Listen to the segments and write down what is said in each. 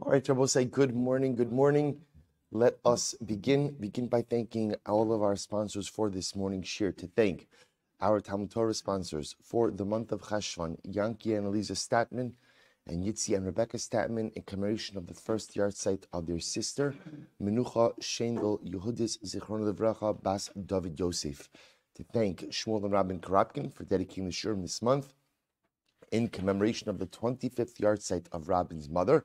All right, Rabbi, say good morning, good morning. Let us begin by thanking all of our sponsors for this morning's shir. To thank our Talmud Torah sponsors for the month of Cheshvan, Yankee and Eliza Statman, and Yitzi and Rebecca Statman, in commemoration of the first yard site of their sister, Menucha Shendel Yehudis Zichron Levracha Bas David Yosef. To thank Shmuel and Rabin Karapkin for dedicating the shir this month in commemoration of the 25th yard site of Rabin's mother,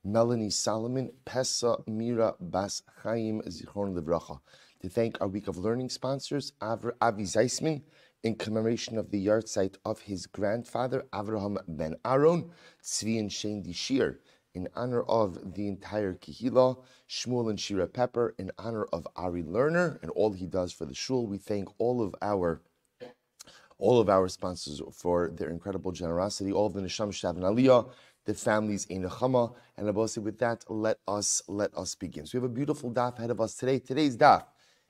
Melanie Solomon, Pesa Mira Bas Chaim Zichron Livracha. To thank our Week of Learning sponsors, Avi Zeisman, in commemoration of the yard site of his grandfather, Avraham ben Aaron, Tzvi and Shane Dishir, in honor of the entire Kehillah, Shmuel and Shira Pepper, in honor of Ari Lerner and all he does for the shul. We thank all of our sponsors for their incredible generosity, all of the Nesham Shav and Aliyah, the families in Nechama. And Abba, with that, let us begin. So we have a beautiful daf ahead of us today. Today's daf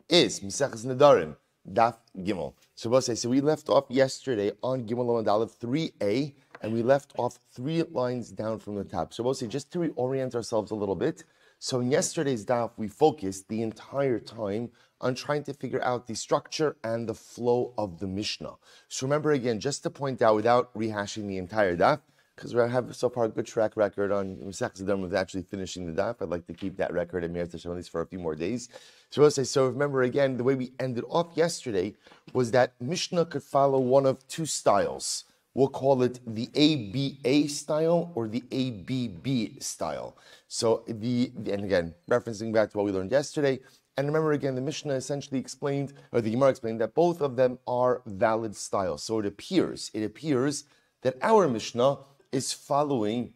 is Maseches Nedarim, daf Gimel. So Abba, so we left off yesterday on Gimel Amud Aleph 3a, and we left off 3 lines down from the top. So Abba, just to reorient ourselves a little bit. So in yesterday's daf, we focused the entire time on trying to figure out the structure and the flow of the Mishnah. So remember again, just to point out without rehashing the entire daf, because we have so far a good track record on Maseches Nedarim with actually finishing the daf. I'd like to keep that record at Meir Tashem at least for a few more days. So remember again, the way we ended off yesterday was that Mishnah could follow one of 2 styles. We'll call it the ABA style or the ABB style. So and again, referencing back to what we learned yesterday, and remember again, the Mishnah essentially explained, or the Gemara explained, that both of them are valid styles. So it appears that our Mishnah is following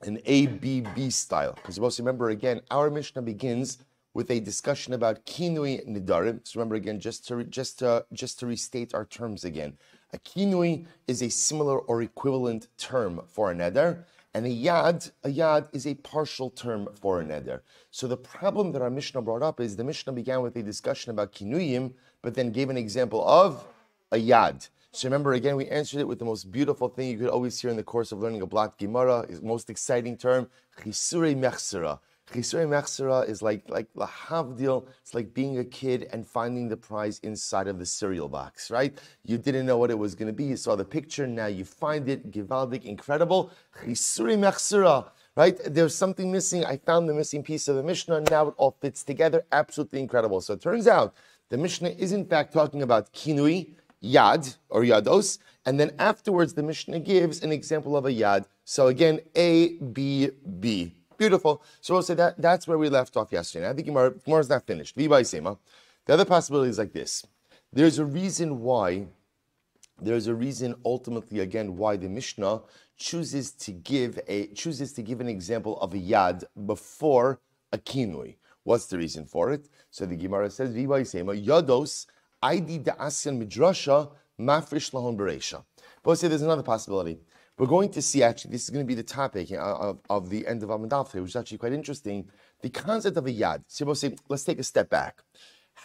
an ABB style. Because you remember again, our Mishnah begins with a discussion about kinui nedarim. So remember again, just to restate our terms again. A kinui is a similar or equivalent term for a neder, and a yad is a partial term for a neder. So the problem that our Mishnah brought up is the Mishnah began with a discussion about kinuyim, but then gave an example of a yad. So remember again, we answered it with the most beautiful thing you could always hear in the course of learning a block Gemara, is most exciting term, chisure mechsera. Chisure mechsera is like lahavdil. It's like being a kid and finding the prize inside of the cereal box, right? You didn't know what it was going to be. You saw the picture. Now you find it. Givaldik, incredible. Chisure mechsera, right? There's something missing. I found the missing piece of the Mishnah. Now it all fits together. Absolutely incredible. So it turns out the Mishnah is in fact talking about kinui, yad or yados, and then afterwards the Mishnah gives an example of a yad. So again, A, B, B. Beautiful. So we'll say that's where we left off yesterday. I think Gemara's not finished. The other possibility is like this. There's a reason ultimately again why the Mishnah chooses to give an example of a yad before a kinui. What's the reason for it? So the Gemara says, yados Aidi da'asyan midrasha mafrish lahon beresha. But we'll say there's another possibility. We're going to see, actually, this is going to be the topic of the end of Amud Aleph, which is actually quite interesting. The concept of a yad. So we'll say, let's take a step back.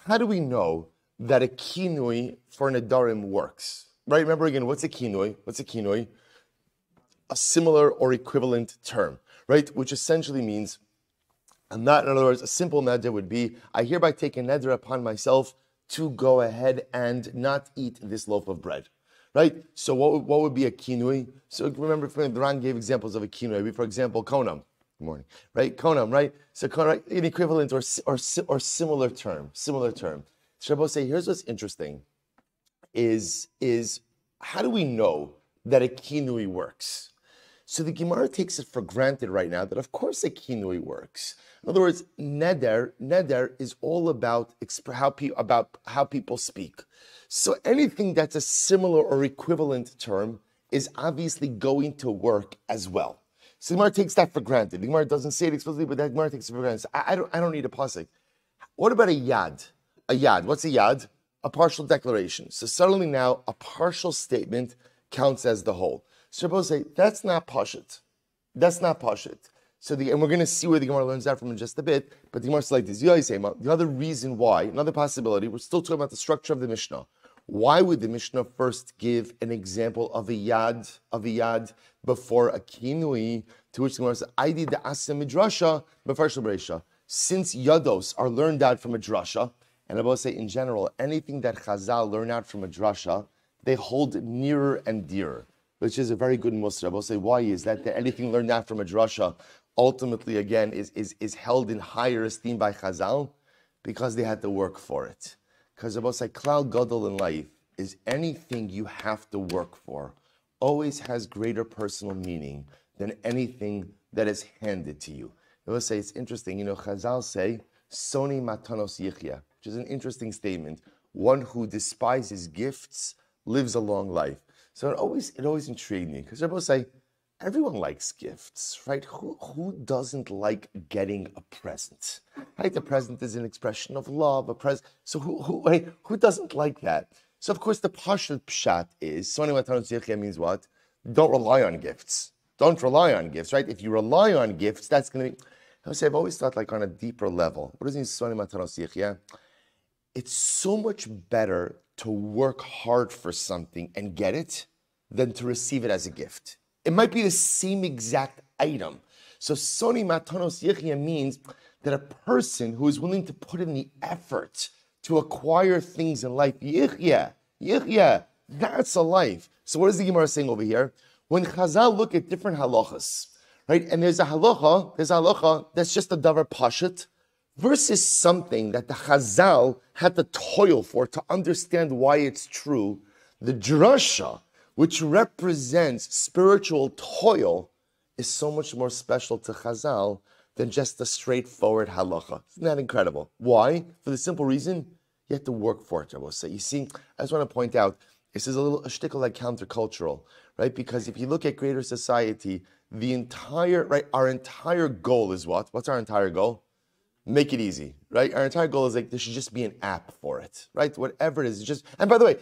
How do we know that a kinui for Nedarim works? Right? Remember again, what's a kinui? A similar or equivalent term, right? Which essentially means, in other words, a simple neder would be, I hereby take a neder upon myself to go ahead and not eat this loaf of bread, right? So what would be a kinui? So remember, the Ran gave examples of a kinui. For example, konam. Good morning, right? Konam, right? So konam, right? An equivalent or similar term. So Rabbi say, here's what's interesting: is how do we know that a kinui works? So the Gemara takes it for granted right now that of course a kinui works. In other words, neder is all about how people speak. So anything that's a similar or equivalent term is obviously going to work as well. So the Gemara takes that for granted. The Gemara doesn't say it explicitly, but the Gemara takes it for granted. So I don't need a pasuk. What about a yad? A yad. What's a yad? A partial declaration. So suddenly now a partial statement counts as the whole. So Rabbi say that's not pashut. So and we're going to see where the Gemara learns that from in just a bit. But the Gemara is like this. The other reason why, another possibility, we're still talking about the structure of the Mishnah. Why would the Mishnah first give an example of a yad before a kinui? To which the Gemara says, "Aidi the asa midrasha b'farshal bereisha." Since yados are learned out from a drasha, and I will say in general, anything that Chazal learn out from a drasha, they hold nearer and dearer, which is a very good musar. I will say, why is that? That anything learned out from a drasha ultimately, again, is held in higher esteem by Chazal because they had to work for it. Because I will say, klal gadol in life is anything you have to work for always has greater personal meaning than anything that is handed to you. I will say, it's interesting, Chazal say, Soni matanos yichya, which is an interesting statement. One who despises gifts lives a long life. So it always intrigued me, because Rebbe say, everyone likes gifts, right? Who doesn't like getting a present? Right? The present is an expression of love, a present. So who doesn't like that? So of course the Pashut Pshat is, Soni matanos yichya means what? Don't rely on gifts. Don't rely on gifts, right? If you rely on gifts, that's going to be... I've always thought like on a deeper level. What does it mean, Soni matanos yichya? It's so much better to work hard for something and get it than to receive it as a gift. It might be the same exact item. So Soni matanos yichya means that a person who is willing to put in the effort to acquire things in life, yichya, that's a life. So what is the Gemara saying over here? When Chazal look at different halachas, right, and there's a halacha that's just a davar pashut, versus something that the Chazal had to toil for to understand why it's true, the drasha, which represents spiritual toil, is so much more special to Chazal than just a straightforward halacha. Isn't that incredible? Why? For the simple reason, you have to work for it, I will say. You see, I just want to point out, this is a shtickle like countercultural, right? Because if you look at greater society, our entire goal is what? What's our entire goal? Make it easy, right? Our entire goal is like there should just be an app for it, right? Whatever it is, just. And by the way,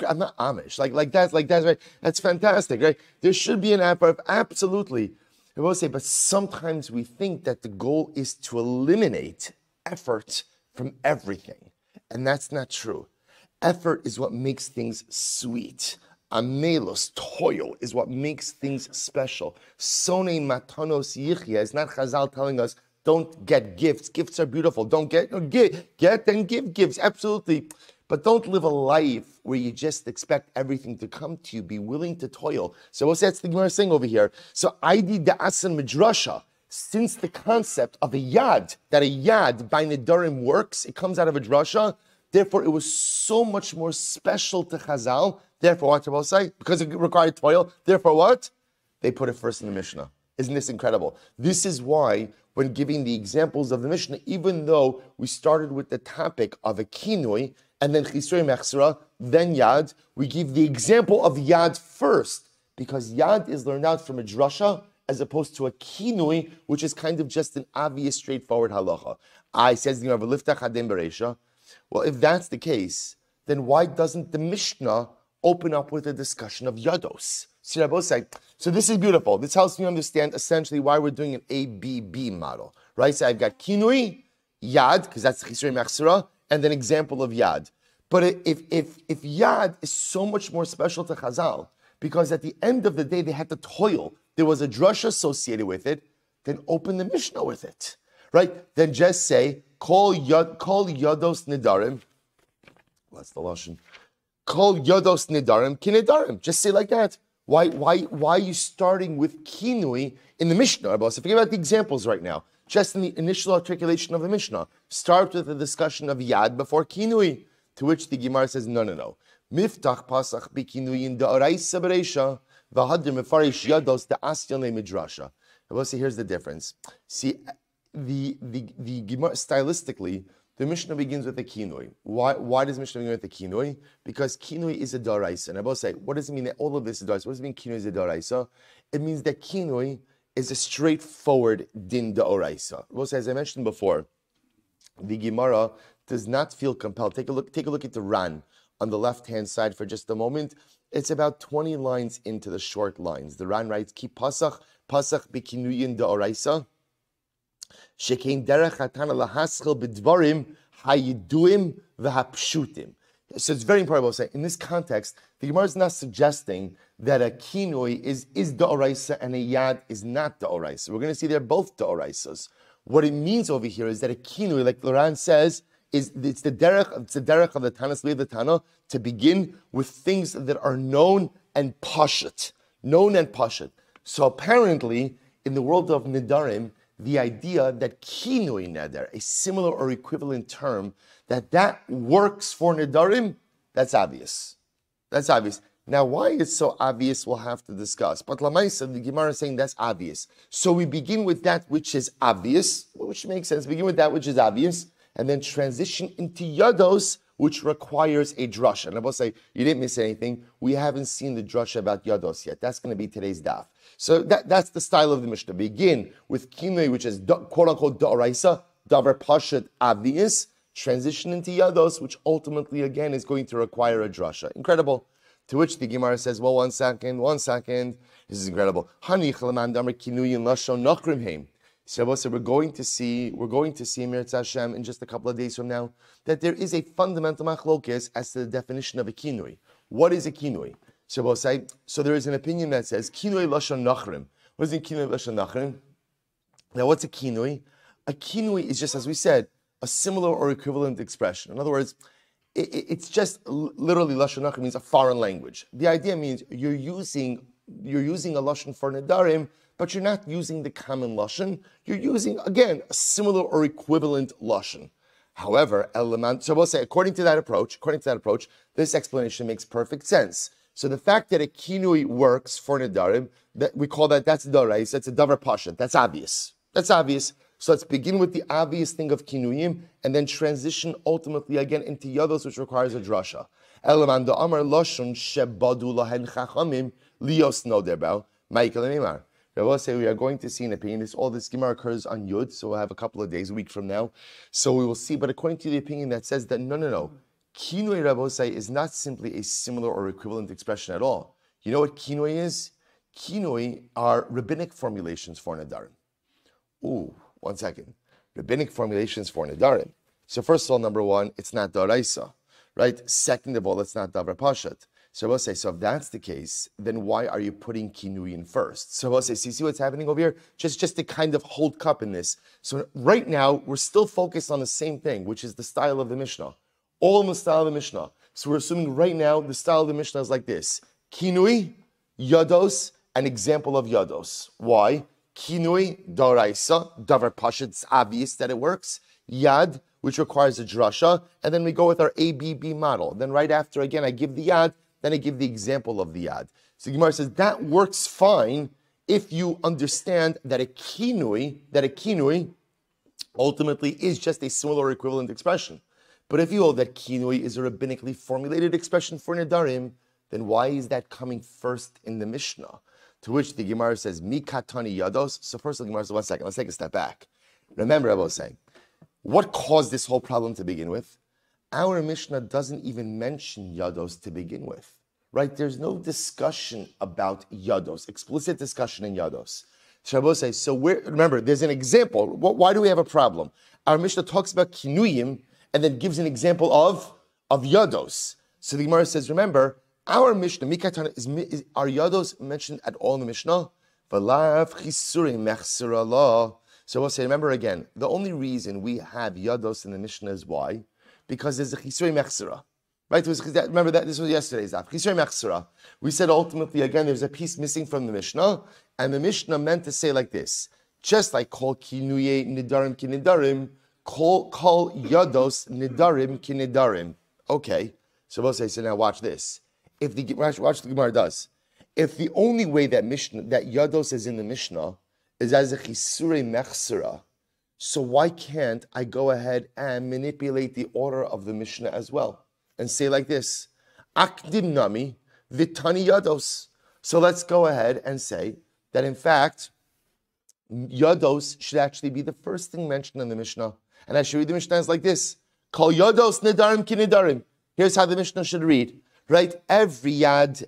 I'm not Amish, that's right. That's fantastic, right? There should be an app for it, absolutely. I will say, but sometimes we think that the goal is to eliminate effort from everything, and that's not true. Effort is what makes things sweet. Amelos, toil, is what makes things special. Sone matanos yichya is not Chazal telling us, don't get gifts. Gifts are beautiful. Don't get and give gifts, absolutely. But don't live a life where you just expect everything to come to you. Be willing to toil. So what's that the Gemara saying over here? So Aidi da'asan midrasha, since the concept of a yad, that a yad by Nedarim works, it comes out of a drasha, therefore it was so much more special to Chazal. Therefore, what Rabbi say? Because it required toil. Therefore, what? They put it first in the Mishnah. Isn't this incredible? This is why, when giving the examples of the Mishnah, even though we started with the topic of a kinui, and then chisrei mechsera, then yad, we give the example of yad first, because yad is learned out from a drasha, as opposed to a kinui, which is kind of just an obvious, straightforward halacha. Says the Gemara, liftach hadem bereisha. Well, if that's the case, then why doesn't the Mishnah open up with a discussion of yados? So this is beautiful. This helps me understand essentially why we're doing an ABB model, right? So I've got kinui, yad, because that's chisrei mechsera, and then example of yad. But if yad is so much more special to Chazal, because at the end of the day they had to toil, there was a drush associated with it, then open the Mishnah with it, right? Then just say, call yados nedarim. What's the lashon? Call yados nedarim kinedarim. Just say like that. Why are you starting with kinui in the Mishnah? So forget about the examples right now. Just in the initial articulation of the Mishnah. Start with the discussion of yad before kinui. To which the Gemara says, no. Miftach pasach bikinuyin da'araisa bereisha v'hadir mefarish yados da'asyan le midrasha. Here's the difference. See, the Gemara, stylistically, the Mishnah begins with a kinui. Why does Mishnah begin with a kinui? Because kinui is a daraisa. And I will say, what does it mean that all of this is daraisa? What does it mean kinui is a daraisa? It means that kinui is a straightforward din da'oraisa. I will say, as I mentioned before, the Gemara does not feel compelled. Take a look at the Ran on the left-hand side for just a moment. It's about 20 lines into the short lines. The Ran writes, Ki pasach bikinuyin da'oraisa. Shekein derech hatana lahaschel b'dvarim hayiduim v'hapshutim. So it's very important to say, in this context, the Gemara is not suggesting that a kinui is da'oraisa and a yad is not da'oraisa. We're going to see they're both da'oraisas. What it means over here is that a kinui, like Loran says, it's the derech of the Tanas Lev the Tana to begin with things that are known and pashut. So apparently, in the world of Nedarim, the idea that kinui neder, a similar or equivalent term, that works for Nedarim, that's obvious. That's obvious. Now, why it's so obvious, we'll have to discuss. But Lamaisa, the Gemara is saying that's obvious. So we begin with that which is obvious, which makes sense. Begin with that which is obvious, and then transition into Yados, which requires a drasha. And I will say, you didn't miss anything. We haven't seen the drasha about Yados yet. That's going to be today's daf. So that's the style of the Mishnah. Begin with kinui, which is quote-unquote da'oraisa, davar pashat, obvious. Transition into Yados, which ultimately, again, is going to require a drasha. Incredible. To which the Gemara says, well, one second. This is incredible. So we're going to see Mirz Hashem in just a couple of days from now, that there is a fundamental machlokes as to the definition of a kinui. What is a kinui? So there is an opinion that says, kinui lashon nachrim. What is a kinui lashon nachrim? Now, what's a kinui? A kinui is just, as we said, a similar or equivalent expression. In other words, it's just literally lashon nachrim means a foreign language. The idea means you're using a lashon for nedarim, but you're not using the common lashon. You're using, again, a similar or equivalent lashon. However, so we'll say, according to that approach, this explanation makes perfect sense. So the fact that a kinui works for nedarim, that we call that's dorais, that's a davar pashat, that's obvious. So let's begin with the obvious thing of kinuyim, and then transition ultimately again into yados, which requires a drasha. Elaman da amar lashon shebadu lahen chachamim lios noderbau ma'ikal emimar. I will say we are going to see an opinion. All this Gemara occurs on Yud, so we'll have a couple of days, a week from now. So we will see. But according to the opinion that says that no, kinui Rabosai is not simply a similar or equivalent expression at all. You know what kinui is? Kinui are rabbinic formulations for nedarim. Ooh, one second. Rabbinic formulations for nedarim. So first of all, number one, it's not daraisa, right? Second of all, it's not davar pashat. So we'll say, so if that's the case, then why are you putting kinui in first? So we'll say, see what's happening over here? Just to kind of hold cup in this. So right now, we're still focused on the same thing, which is the style of the Mishnah. All in the style of the Mishnah. So we're assuming right now, the style of the Mishnah is like this. Kinui, yados, an example of yados. Why? Kinui, daraisa, davar pashat, it's obvious that it works. Yad, which requires a drasha. And then we go with our ABB model. Then right after, again, I give the yad, then I give the example of the yad. So Gemara says that works fine if you understand that a kinui ultimately is just a similar or equivalent expression. But if you hold that kinui is a rabbinically formulated expression for nedarim, then why is that coming first in the Mishnah? To which the Gemara says, Mi katani yados. So first the Gemara says, 1 second, let's take a step back. Remember, I was saying, what caused this whole problem to begin with? Our Mishnah doesn't even mention yados to begin with, right? There's no discussion about yados, explicit discussion in yados. Shabbos says, so remember, there's an example. Why do we have a problem? Our Mishnah talks about kinuyim and then gives an example of yados. So the Gemara says, remember, our Mishnah, are yados mentioned at all in the Mishnah? So we'll say, remember again, the only reason we have yados in the Mishnah is why? Because there's a chisrei mechsera, right? Remember that this was yesterday's daf. Chisrei mechsera. We said ultimately again there's a piece missing from the Mishnah, and the Mishnah meant to say like this: just like kol kinuye nidarim ki nidarim, kol yados nidarim ki nidarim. Okay, so we'll say. So now watch this. If the watch what the Gemara does. If the only way that yados is in the Mishnah is as a chisrei mechsera, so why can't I go ahead and manipulate the order of the Mishnah as well and say like this, Akdim nami vitani yados. So let's go ahead and say that in fact, yados should actually be the first thing mentioned in the Mishnah. And I should read the Mishnah as like this, Kol yados nedarim ki nedarim. Here's how the Mishnah should read, right? Every yados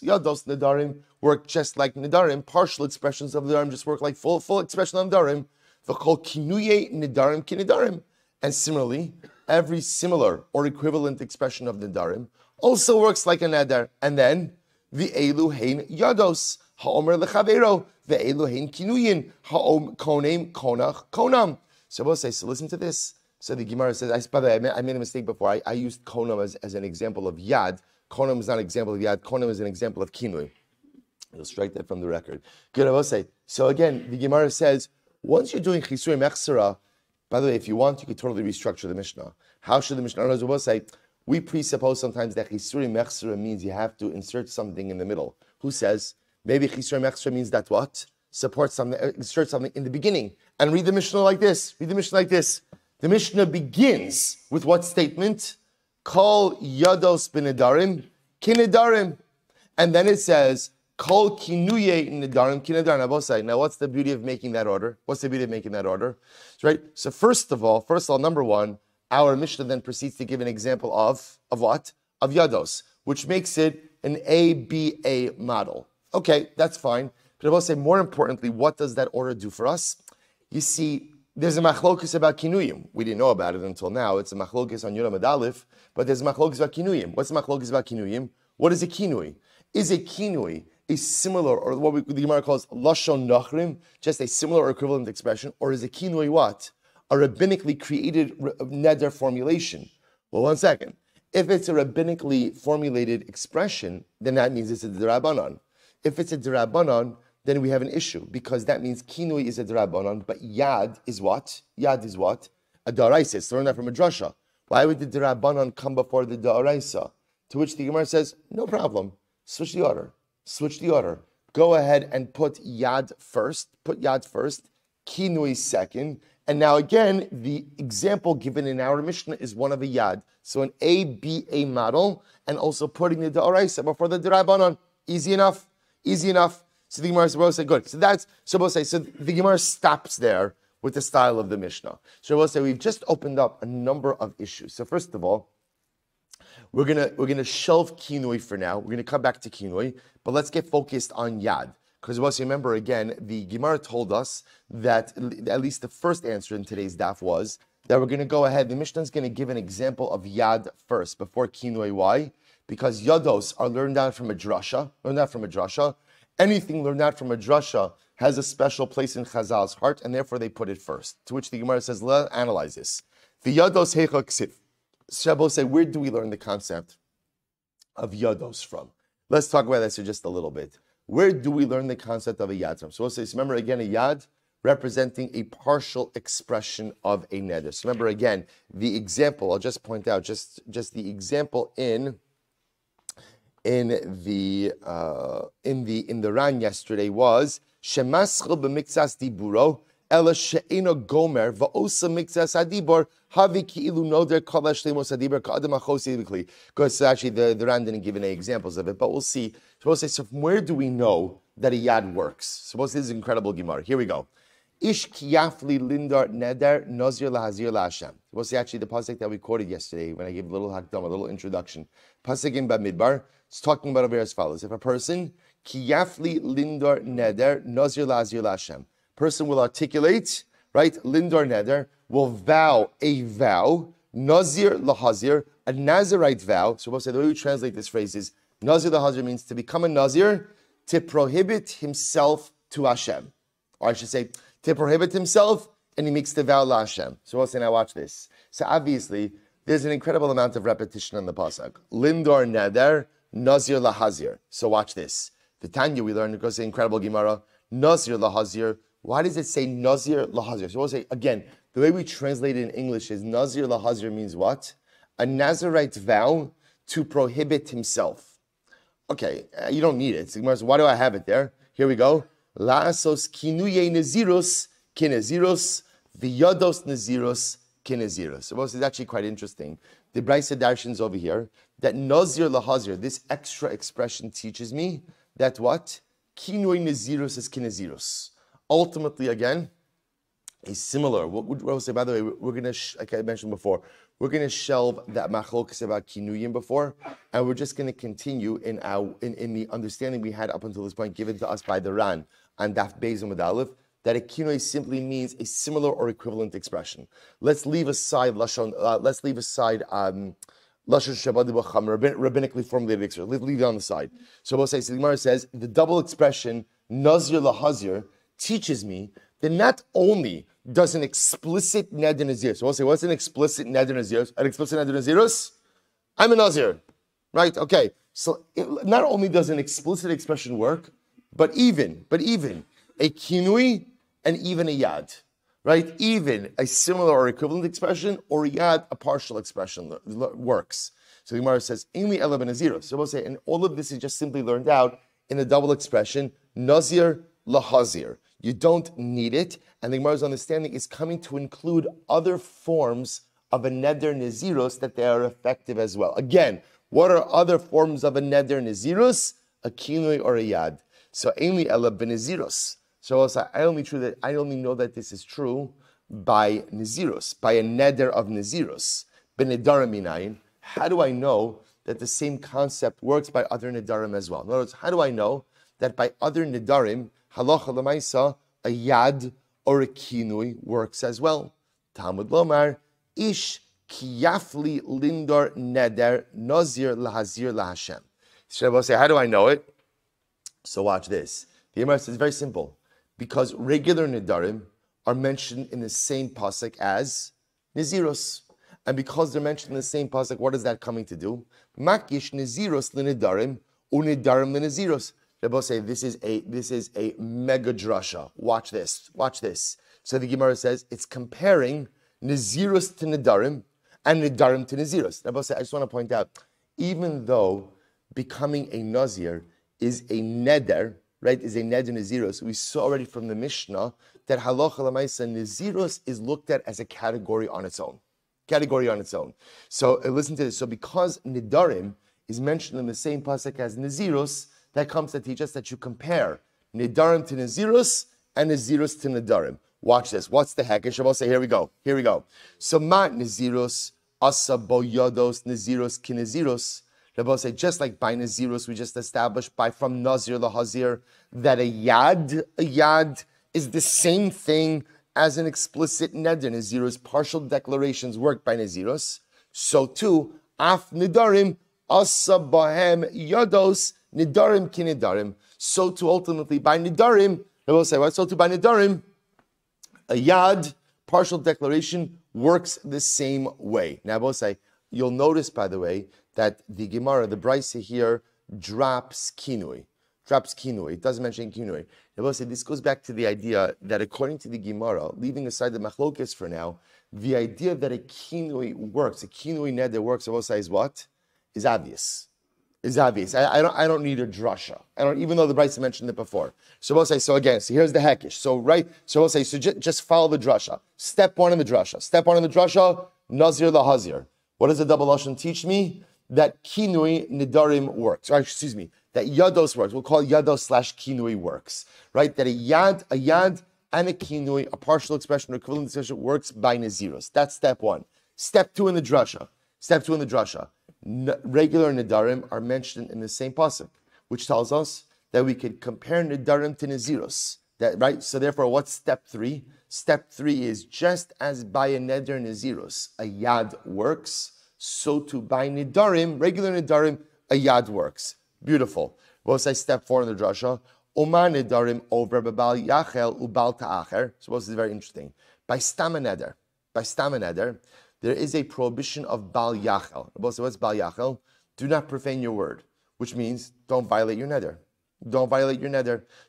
nedarim work just like nedarim. Partial expressions of nedarim just work like full expression of nedarim. V'chol kinuye nedarim ki nedarim. And similarly, every similar or equivalent expression of Nedarim also works like a Neder. And then, V'elu hein yados, ha'omer lechavero, V'elu hein kinuyin, ha'om konem konach konam. So we'll say, so listen to this. So the Gemara says, by the way, I made a mistake before. I used konam as an example of yad. Konam is not an example of yad. Konam is an example of kinui. You'll strike that from the record. Good, I will say. So again, the Gemara says, once you're doing chisuri mechsera, by the way, if you want, you could totally restructure the Mishnah. How should the Mishnah? I will say, we presuppose sometimes that chisuri mechsera means you have to insert something in the middle. Who says? Maybe chisuri mechsera means that what? Support something, insert something in the beginning. And read the Mishnah like this. Read the Mishnah like this. The Mishnah begins with what statement? Kol yados b'nedarim kinedarim. And then it says, Kol kinuye nedarim kinedarim. Now, what's the beauty of making that order? What's the beauty of making that order? Right? So first of all, number one, our Mishnah then proceeds to give an example of what? Of yados, which makes it an ABA model. Okay, that's fine. But I will say, more importantly, what does that order do for us? You see, there's a machlokus about kinuyim. We didn't know about it until now. It's a machlokus on Yud Amud Aleph, but there's a machlokus about kinuyim. What's the machlokus about kinuyim? What is a kinui? Is a kinui a similar, or what the Gemara calls lashon nachrim, just a similar or equivalent expression, or is a kinui what? A rabbinically created neder formulation. Well, one second. If it's a rabbinically formulated expression, then that means it's a d'Rabbanan. If it's a d'Rabbanan, then we have an issue, because that means kinui is a d'Rabbanan, but yad is what? Yad is what? A da'araisa. It's learned that from a drasha. Why would the d'Rabbanan come before the da'araisa? To which the Gemara says, no problem. Switch the order. Switch the order. Go ahead and put yad first. Put yad first. Kinui second. And now again, the example given in our Mishnah is one of a yad. So an ABA model, and also putting the da'araisa before the d'Rabbanan. Easy enough. Easy enough. So the Gemara will say, good. So the Gemara stops there with the style of the Mishnah. So we'll say we've just opened up a number of issues. So first of all, we're gonna shelve kinui for now. We're gonna come back to kinui, but let's get focused on yad. Because once you remember again, the Gemara told us that at least the first answer in today's daf was that we're gonna go ahead. The Mishnah is gonna give an example of yad first before kinui. Why? Because yados are learned out from a drasha. Anything learned out from a drasha has a special place in Chazal's heart, and therefore they put it first. To which the Gemara says, let's analyze this. The yados heicha ksiv. Shabbos say, where do we learn the concept of yados from? Let's talk about this for just a little bit. Where do we learn the concept of a yad from? So we'll say, remember again, a yad representing a partial expression of a neder. So remember again, the example, I'll just point out, just the example in the Ran yesterday was Shemaschel b'mikzas diburo ela she'eno gomer va'osa mikzas adibor havi ki'ilu noder kol hashleimos adibor ka'adam achosi b'kli. Because actually the Ran didn't give any examples of it, but we'll see. So we'll say, so from where do we know that a yad works? Suppose this is incredible Gemara. Here we go. Ish kiyafli lindar neder nozir lahazir laHashem. We'll see actually the pasuk that we quoted yesterday when I gave a little hakdam, a little introduction. Pasuk in Bamidbar. It's talking about over here as follows. If a person, kiyafli lindar neder, nazir lazir laHashem. Person will articulate, right, lindar neder, will vow a vow, nazir lahazir, a Nazirite vow. So we'll say the way we translate this phrase is, nazir lahazir means to become a nazir, to prohibit himself to Hashem. Or I should say, to prohibit himself, and he makes the vow laHashem. So we'll say, now watch this. So obviously, there's an incredible amount of repetition in the pasuk. Lindar neder, nazir lahazir. So watch this. The Tanya we learned, because the incredible Gemara, nazir lahazir. Why does it say nazir lahazir? So we'll say, again, the way we translate it in English is nazir lahazir means what? A Nazirite vow to prohibit himself. Okay, you don't need it. So Gemara says, why do I have it there? Here we go. La'asos kinuye nezirus kinezirus v'yados nezirus kinezirus. So this is actually quite interesting. The Brisa Darshan's over here, that nazir lahazir, this extra expression teaches me that what? Kinui nezirus is kinezirus. Ultimately, again, a similar, what we'll say, by the way, we're going to, like I mentioned before, we're going to shelve that machlokas about kinuyim before, and we're just going to continue in the understanding we had up until this point given to us by the Ran and Daf Beis Amud Aleph, that a kinui simply means a similar or equivalent expression. Let's leave aside lashon. Lashon shabbat b'cham, rabbinically formulated expression. Let's leave it on the side. So the Gemara says the double expression nazir lahazir teaches me that not only does an explicit neder nazir. So we'll say, what's an explicit neder nazir? An explicit neder nazirus? I'm a nazir, right? Okay. So not only does an explicit expression work, but even a kinui and even a yad, right? Even a similar or equivalent expression or yad, a partial expression works. So the Gemara says, "Inli ela b'nazir." So we'll say, and all of this is just simply learned out in a double expression, nazir lahazir. You don't need it, and the Gemara's understanding is coming to include other forms of a neder naziros that they are effective as well. Again, what are other forms of a neder naziros? A kinui or a yad. So ainli ela b'naziros. So also, I only know that this is true by naziros, by a neder of naziros. B'nedarim minayin. How do I know that the same concept works by other nedarim as well? In other words, how do I know that by other nedarim, halacha l'maisa, a yad or a kinui works as well? Talmud lomar, ish kiyafli lindor neder nazir lahazir lahashem. So I will say, how do I know it? So watch this. The Gemara says, very simple. Because regular nedarim are mentioned in the same pasuk as naziros. And because they're mentioned in the same pasuk, what is that coming to do? Makish naziros l'nedarim, u'nedarim l'naziros. Rabbi say this is a mega drasha. Watch this. So the Gemara says it's comparing naziros to nedarim and nedarim to naziros. Rabbi say I just want to point out, even though becoming a nazir is a neder, right? Is a neder naziros. We saw already from the Mishnah that halacha l'maisa naziros is looked at as a category on its own. So listen to this. So because nedarim is mentioned in the same pasuk as naziros, that comes to teach us that you compare nedarim to naziros and naziros to nedarim. Watch this. What's the heck? Shabbos say, here we go. So ma naziros asa bo yados naziros ki naziros. Shabbos say, just like by naziros, we just established from nazir lahazir that a yad is the same thing as an explicit neder. Naziros, partial declarations work by naziros. So too, af nedarim asa bahem yados nedarim ki nedarim. So too, ultimately, by nedarim, I will say, what? So too, by nedarim, a yad, partial declaration, works the same way. Now, I will say, you'll notice, by the way, that the Gemara, the Brisa here, drops kinui. It doesn't mention kinui. I will say, this goes back to the idea that according to the Gemara, leaving aside the machlokes for now, the idea that a kinui works, a kinui neder works, I will say, is what? Is obvious. I don't need a drasha. Even though the Brisa mentioned it before. So we'll say, so here's the hekish. So we'll say, just follow the drasha. Step one in the drasha, nazir lahazir. What does the double lashon teach me? That kinui nedarim works. Or excuse me, that yados works. We'll call it yados / kinui works. Right? That a yad and a kinui, a partial expression or equivalent expression, works by naziros. That's step one. Step two in the drasha. Regular nedarim are mentioned in the same pasuk, which tells us that we could compare nedarim to naziros. Right? So therefore, what's step three? Step three is just as by a neder naziros, a yad works, so too by nedarim, regular nedarim, a yad works. Beautiful. We'll say step four in the drasha. Omar nedarim over b'bal yachel ubal ta'acher. So this is very interesting. By stama neder, there is a prohibition of bal yachel. What's bal yachel? Do not profane your word, which means don't violate your neder.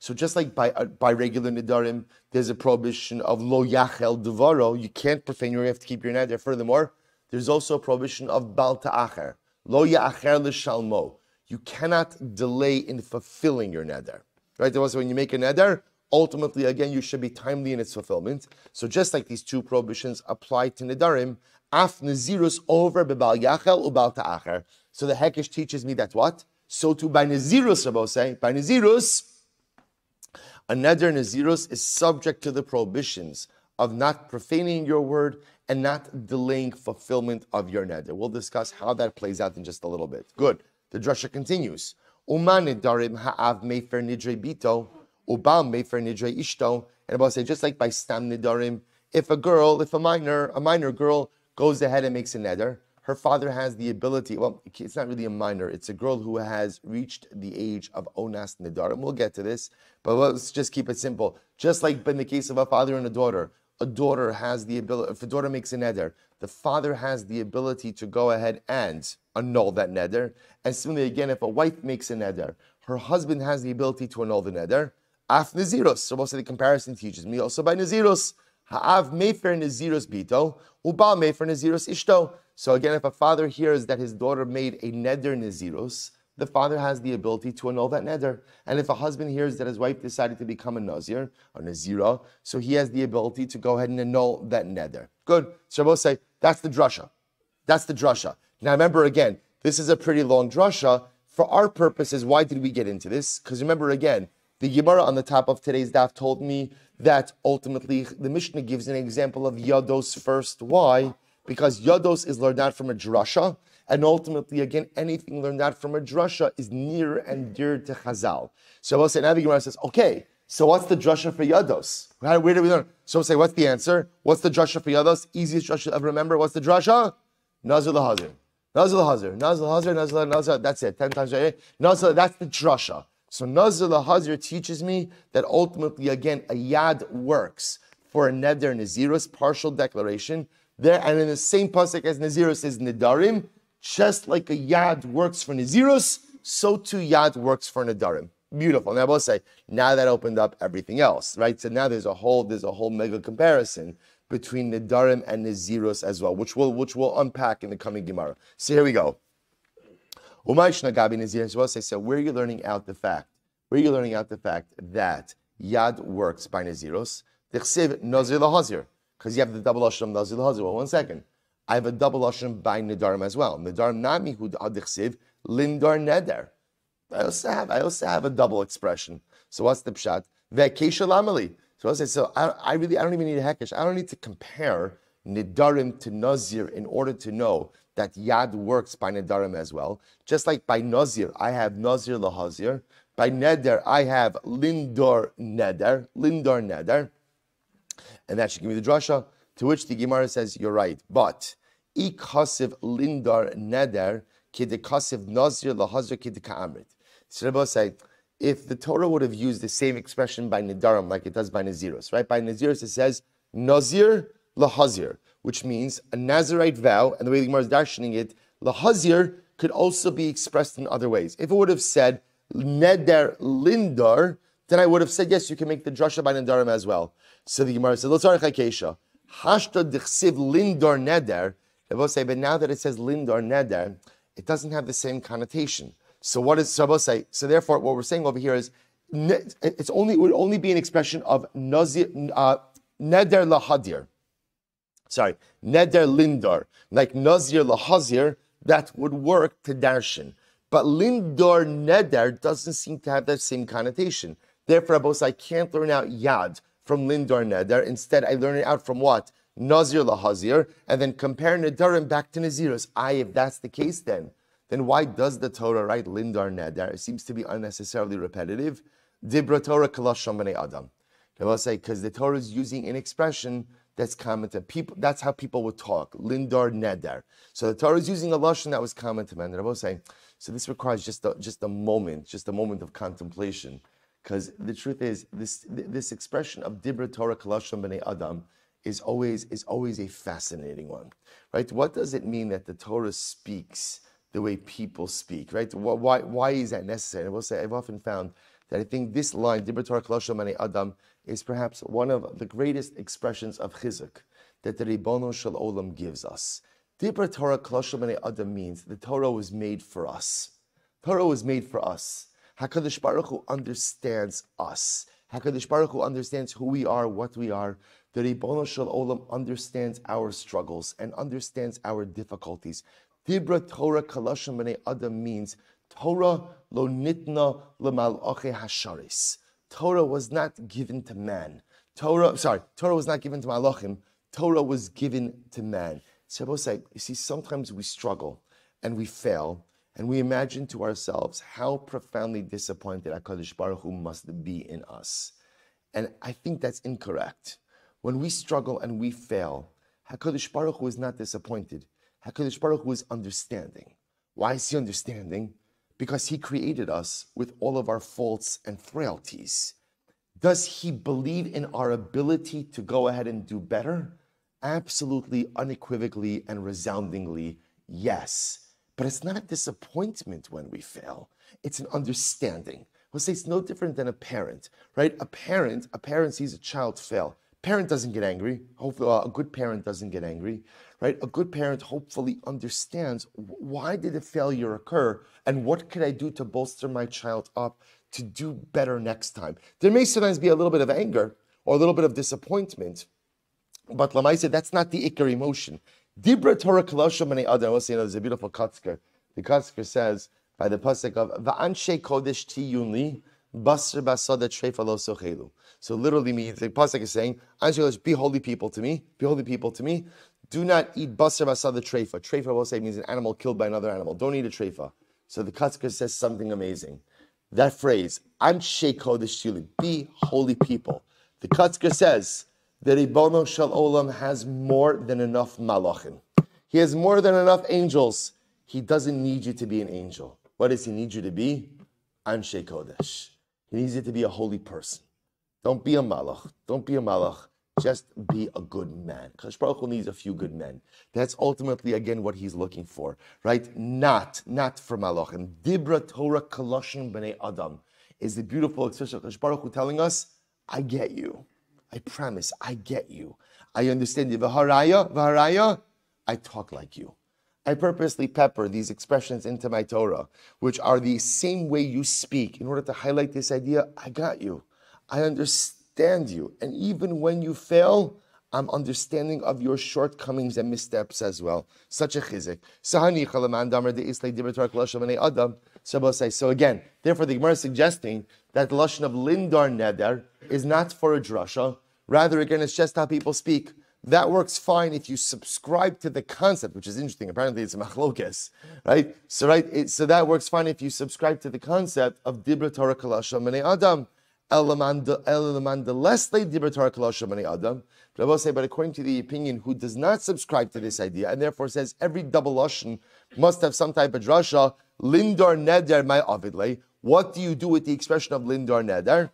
So just like by regular nedarim, there's a prohibition of lo yachel devaro. You can't profane your word, you have to keep your neder. Furthermore, there's also a prohibition of bal ta'acher. Lo ya'acher l'shalmo. You cannot delay in fulfilling your neder. Right? Also, when you make a neder, ultimately, again, you should be timely in its fulfillment. So just like these two prohibitions apply to nedarim, af nazirus over bebal yachel ubal ta'acher. So the hekish teaches me that what? So too by nazirus, Rabbi say, by nazirus, a neder nazirus is subject to the prohibitions of not profaning your word and not delaying fulfillment of your neder. We'll discuss how that plays out in just a little bit. Good. The drasha continues. Uman nedarim ha'av mefer nidrei bito, ubal mefer nidrei ishto, And Abba say, just like by Stam Nedarim, if a minor girl goes ahead and makes a neder, her father has the ability, well, it's not really a minor, it's a girl who has reached the age of Onas Nedarim. We'll get to this, but let's just keep it simple. Just like in the case of a father and a daughter has the ability, if a daughter makes a neder, the father has the ability to go ahead and annul that neder. And similarly, again, if a wife makes a neder, her husband has the ability to annul the neder. Af Naziros. So most of the comparison teaches me also by Naziros. Ha'av mefer Naziros bito, uba mefer Naziros ishto. So again, if a father hears that his daughter made a neder Naziros, the father has the ability to annul that neder. And if a husband hears that his wife decided to become a Nazir, or Nazira, so he has the ability to go ahead and annul that neder. Good. So both say, that's the drasha. That's the drasha. Now remember again, this is a pretty long drasha. For our purposes, why did we get into this? Because remember again, the Gemara on the top of today's daf told me that ultimately the Mishnah gives an example of Yados first. Why? Because Yados is learned out from a drasha, and ultimately, again, anything learned out from a drasha is near and dear to Chazal. So we'll say, now the Gemara says, okay, so what's the drasha for Yados? Where do we learn? So we'll say, what's the answer? What's the drasha for Yados? Easiest drasha to ever remember. What's the drasha? Nazir lahazir. Nazir lahazir. Nazir lahazir. Nazir lahazir. That's it. 10 times. Nazir, that's the drasha. So Nazir lahazir teaches me that ultimately, again, a yad works for a neder Nazirus, partial declaration. There, and in the same pasuk as Nazirus is Nedarim, just like a yad works for Nazirus, so too yad works for Nedarim. Beautiful. Now I will say, now that opened up everything else, right? So now there's a whole mega comparison between Nedarim and Nazirus as well, which we'll unpack in the coming Gemara. So here we go. So where are you learning out the fact? Where are you learning out the fact that yad works by Nazirus? Nazir lahazir. Because you have the double lashon Nazir lahazir. Well, 1 second. I have a double lashon by Nedarim as well. Nedarim nami hu adichsiv lindar neder. I also have a double expression. So what's the pshat? Ve'kesha lamali. So I say, I don't even need a hekesh. I don't need to compare Nedarim to Nazir in order to know that yad works by Nedarim as well. Just like by Nazir, I have Nazir lahazir. By Neder, I have lindar neder. And that should give me the drasha, to which the Gemara says, you're right. But, ikasiv lindar neder, kidikasiv nazir lahazir kidika'amrit. So Rebbe say, if the Torah would have used the same expression by Nedarim like it does by Nazirus, right? By Nazirus it says, nazir lahazir, which means a Nazirite vow, and the way the Gemara is darshaning it, lahazir could also be expressed in other ways. If it would have said, neder lindar, then I would have said, yes, you can make the drasha by Nedarim as well. So the Gemara says, "Lotzarich hakesha, hashta dichsiv lindar neder." They both say, but now that it says lindar neder, it doesn't have the same connotation. So what is Shabbos say? So therefore, what we're saying over here is, it would only be an expression of nazir, neder lahadir. Sorry, neder lindar, like nazir lahazir, that would work to darshan. But lindar neder doesn't seem to have that same connotation. Therefore, Shabbos, I can't learn out yad from lindar neder. Instead, I learn it out from what? Nazir lahazir, and then compare Nedarim back to Nazirus. If that's the case, then why does the Torah write lindar neder? It seems to be unnecessarily repetitive. Dibra Torah kalashon b'nei adam. They will say, because the Torah is using an expression that's common to people. That's how people would talk. Lindar neder. So the Torah is using a lashon that was common to men. They will say, so this requires just a moment of contemplation. Because the truth is, this expression of Dibra Torah Kalashon B'nei Adam is always a fascinating one, right? What does it mean that the Torah speaks the way people speak, right? Why is that necessary? I will say, I've often found that I think this line, Dibra Torah Kalashon B'nei Adam, is perhaps one of the greatest expressions of chizuk that the Ribono Shel Olam gives us. Dibra Torah Kalashon B'nei Adam means the Torah was made for us. Torah was made for us. HaKadosh Baruch Hu understands us. HaKadosh Baruch Hu understands who we are, what we are. The Ribono Shel Olam understands our struggles and understands our difficulties. Dibra Torah Kalashon B'nei Adam means Torah lo nitna lemalachei hasharis. Torah was not given to man. Torah was not given to malachim. Torah was given to man. So I will say, you see, sometimes we struggle and we fail. And we imagine to ourselves how profoundly disappointed HaKadosh Baruch Hu must be in us. And I think that's incorrect. When we struggle and we fail, HaKadosh Baruch Hu is not disappointed. HaKadosh Baruch Hu is understanding. Why is he understanding? Because he created us with all of our faults and frailties. Does he believe in our ability to go ahead and do better? Absolutely, unequivocally, and resoundingly, yes. But it's not a disappointment when we fail. It's an understanding. We'll say it's no different than a parent, right? A parent sees a child fail. Parent doesn't get angry. Hopefully, a good parent doesn't get angry, right? A good parent hopefully understands why did the failure occur and what could I do to bolster my child up to do better next time. There may sometimes be a little bit of anger or a little bit of disappointment, but Lamaisa, that's not the ikar emotion. Dibra Torah Kalosha B'nei Adam. We'll say, there's a beautiful Kotzker. The Kotzker says, by the pasuk of Va'anshe Kodesh Tiyunli, Basar Basada Treifa Lo Sochelu. So literally means, the pasuk is saying, Anshe Kodesh, be holy people to me, be holy people to me. Do not eat Basar Basada Treifa. Treifa, we'll say, means an animal killed by another animal. Don't eat a Treifa. So the Kotzker says something amazing. That phrase, Anshe Kodesh Tiyunli, be holy people. The Kotzker says, the Ribono Shel Olam has more than enough malachim. He has more than enough angels. He doesn't need you to be an angel. What does he need you to be? Anshe Kodesh. He needs you to be a holy person. Don't be a malach. Don't be a malach. Just be a good man. Kadosh Baruch Hu needs a few good men. That's ultimately, again, what he's looking for, right? Not for malachim. Dibra Torah Kaloshin B'nei Adam is the beautiful expression of Kadosh Baruch Hu telling us, I get you. I promise, I get you. I understand you. V'haraya, I talk like you. I purposely pepper these expressions into my Torah, which are the same way you speak, in order to highlight this idea, I got you. I understand you. And even when you fail, I'm understanding of your shortcomings and missteps as well. Such a chizik. So again, therefore the Gemara is suggesting that the lashon of lindar neder is not for a drasha. Rather, again, it's just how people speak. That works fine if you subscribe to the concept, which is interesting. Apparently, it's a machlokes, right? So that works fine if you subscribe to the concept of dibra Torah kalasha b'nei adam. But according to the opinion who does not subscribe to this idea and therefore says every double lashon must have some type of drasha, lindar neder my avidle. What do you do with the expression of lindar neder?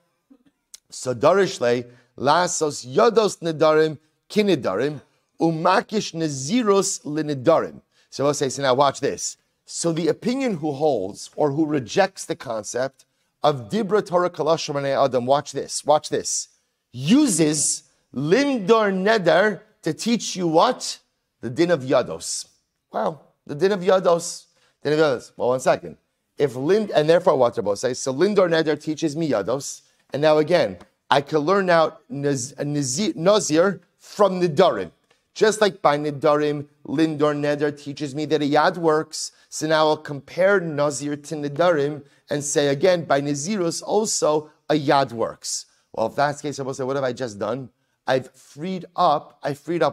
So darishle lasos yados nedarim kinedarim umakish neziros linedarim. So I'll say, so now watch this. So the opinion who holds or who rejects the concept of Dibra Torah Kalashim B'nei Adam, watch this, uses Lindar Neder to teach you what? The din of Yados. Wow, the din of Yados. Well, 1 second. And therefore what Rabbi says, so Lindar Neder teaches me Yados, and now again, I can learn out Nazir from Nedarim. Just like by Nedarim, Lindar Neder teaches me that a Yad works, so now I'll compare Nazir to Nedarim and say again, by Nazirus also a Yad works. Well, if that's the case, I will say, what have I just done? I freed up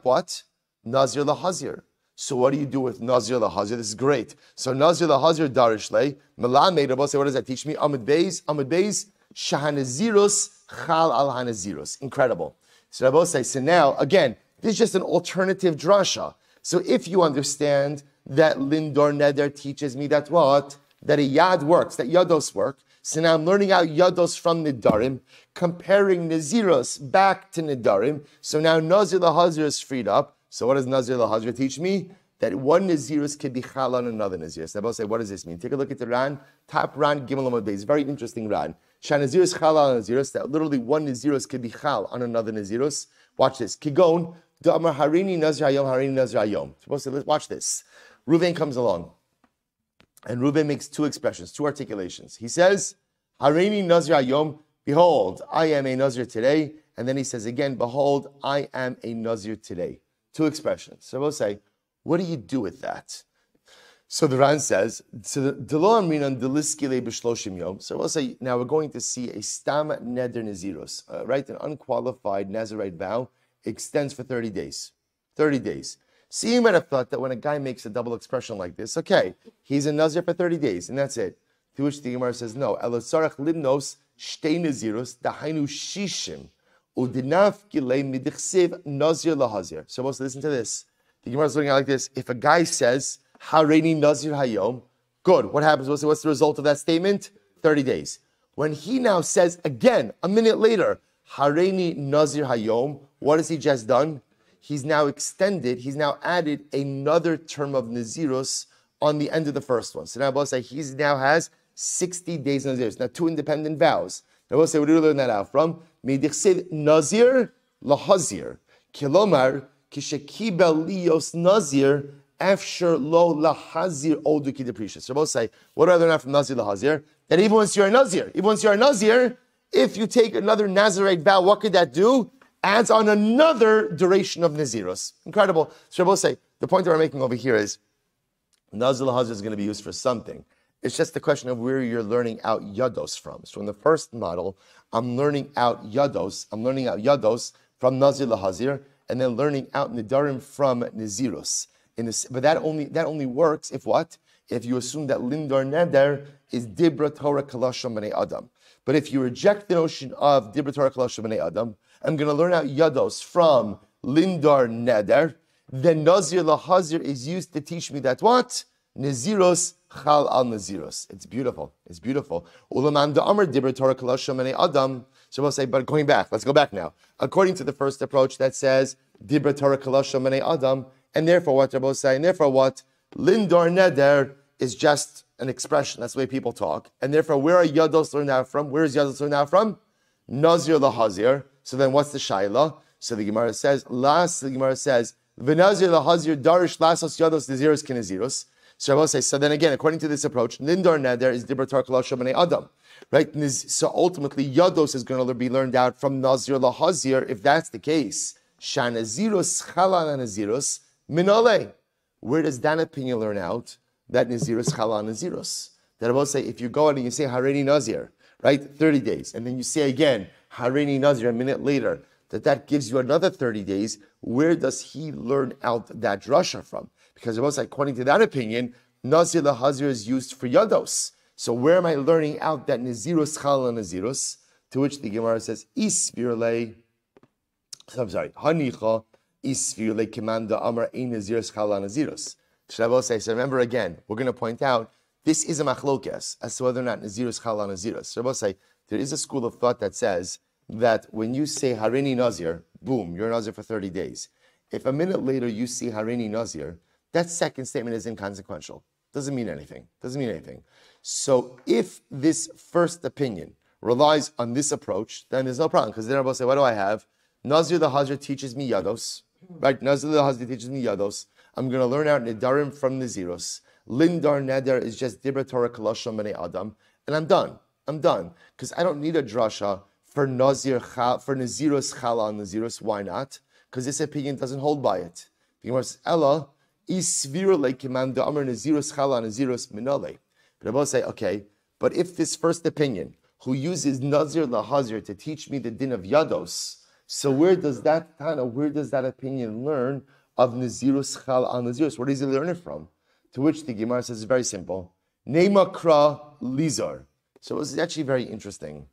what? Nazir lahazir. So what do you do with Nazir lahazir? This is great. So Nazir lahazir darishle, Melamed, I will say, what does that teach me? Amud Beis, Shahanazirus, Chal al Hanazirus. Incredible. So I will say, so now, again, this is just an alternative drasha. So if you understand that Lindor Neder teaches me that what? That a Yad works, that Yados work. So now I'm learning out Yados from Nedarim, comparing Naziros back to Nedarim. So now Nazir lahazir is freed up. So what does Nazir lahazir teach me? That one Naziros can be chal on another Naziros. Now I'll say, what does this mean? Take a look at the Ran, top Ran, Gimel Amud Beis. Very interesting Ran. Shah Naziros chal on Naziros, that literally one Naziros can be chal on another Naziros. Watch this. Kigon, Da'amar Harini Nazir Hayom, Harini Nazir Hayom. Supposed to watch this. Reuven comes along. And Reuven makes two expressions, two articulations. He says, Harini Nazir Hayom, behold, I am a Nazir today. And then he says again, behold, I am a Nazir today. Two expressions. So we'll say, what do you do with that? So the Ran says, so we'll say, now we're going to see a stam neder naziros, right? An unqualified Nazirite vow extends for 30 days. 30 days. So you might have thought that when a guy makes a double expression like this, okay, he's a Nazir for 30 days, and that's it. To which the Gemara says, no, elosarach limnos shtei naziros dahainu shishim Udinafkile midichsiv nazir lahazir. So let's listen to this. The Gemara is looking at it like this. If a guy says, Hareini nazir hayom, good. What happens? What's the result of that statement? 30 days. When he now says again, a minute later, Hareini nazir hayom, what has he just done? He's now extended, he's now added another term of Nazirus on the end of the first one. So now we'll say he now has 60 days of Nazirus. Now, two independent vows. Now we'll say, where do we learn that out from? Midichsid Nazir lahazir. Kilomar, kishekibel lios nazir, afshir lo lahazir oduki deprecious. So we'll say, what do I learn out from Nazir lahazir? That even once you're a Nazir, if you take another Nazirite vow, what could that do? Adds on another duration of Nazirus. Incredible. So we'll say, the point that we're making over here is, Nazir lahazir is going to be used for something. It's just the question of where you're learning out yados from. So in the first model, I'm learning out yados. I'm learning out yados from Nazir lahazir, and then learning out Nedarim from Nazirus. But that only works if what? If you assume that Lindar Neder is Dibra Torah Kalashon B'nei Adam. But if you reject the notion of Dibra Torah Kalashon B'nei Adam, I'm going to learn out Yados from Lindar Neder, then Nazir Lahazir is used to teach me that what? Naziros Chal al Naziros. It's beautiful. It's beautiful. Ulaman Da'amr Dibra Torah Kalashon B'nei Adam. So we'll say, but going back, let's go back now. According to the first approach that says Dibra Torah Kalashon B'nei Adam, and therefore what Rabbi say, and therefore what? Lindar Neder is just an expression. That's the way people talk. And therefore, where are Yados learned out from? Where is Yados learned out from? Nazir lahazir. So then what's the Shaila? So the Gemara says, V'nazir lahazir darish lasos Yados naziros kinazirus. So I will say, so then again, according to this approach, Lindar Neder is Dibra Torah Kalashon B'nei Adam. Right? So ultimately, Yados is going to be learned out from Nazir lahazir. If that's the case, Shanazirus chala nazirus minale. Where does that opinion learn out that Nazirus chala nazirus? That I will say, if you go out and you say Hareini Nazir, right, 30 days, and then you say again Hareini Nazir a minute later, that gives you another 30 days. Where does he learn out that drasha from? Because I will say, according to that opinion, Nazir lahazir is used for Yados. So where am I learning out that Nazirus chala nazirus? To which the Gemara says, Isvirle. I'm sorry, Hanicha. So remember again, we're going to point out, this is a machlokes as to whether or not Nazirus Chal on Nazirus. So I will say, there is a school of thought that says that when you say Hareini Nazir, boom, you're a Nazir for 30 days. If a minute later you see Hareini Nazir, that second statement is inconsequential. Doesn't mean anything. So if this first opinion relies on this approach, then there's no problem. Because then I will say, what do I have? Nazir the Hazir teaches me Yados. Right, Nazir Hazir teaches me Yados. I'm going to learn out Nedarim from Naziros. Lindar Neder is just Dibra Torah Kalashon B'nei Adam, and I'm done. Because I don't need a drasha for Naziros Chala on Naziros. Why not? Because this opinion doesn't hold by it. The Gemara says, Ella isvir lekiman da'amar Naziros Chala Naziros minale. But I will say, okay, but if this first opinion, who uses Nazir lahazir to teach me the din of Yados, so where does that opinion learn of Nazirus Chal al Nazirus? Where does he learn it from? To which the Gemara says, it's very simple. Neima Kra Lizar. So it's actually very interesting.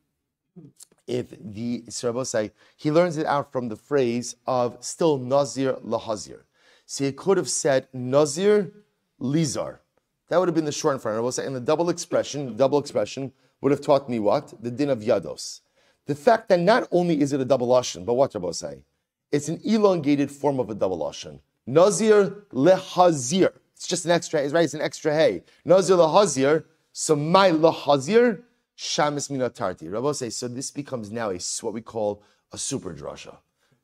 If the Sarabos say, he learns it out from the phrase of still Nazir lahazir. So he could have said Nazir Lizar. That would have been the short in front. I will say, and the double expression would have taught me what? The din of Yados. The fact that not only is it a double lashon, but what Rabbi say? It's an elongated form of a double lashon. Nazir lehazir. It's just an extra, it's right, it's an extra hay. Nazir lehazir, so my lehazir, shamis minatarti. Rabbi say, so this becomes now what we call a super drasha.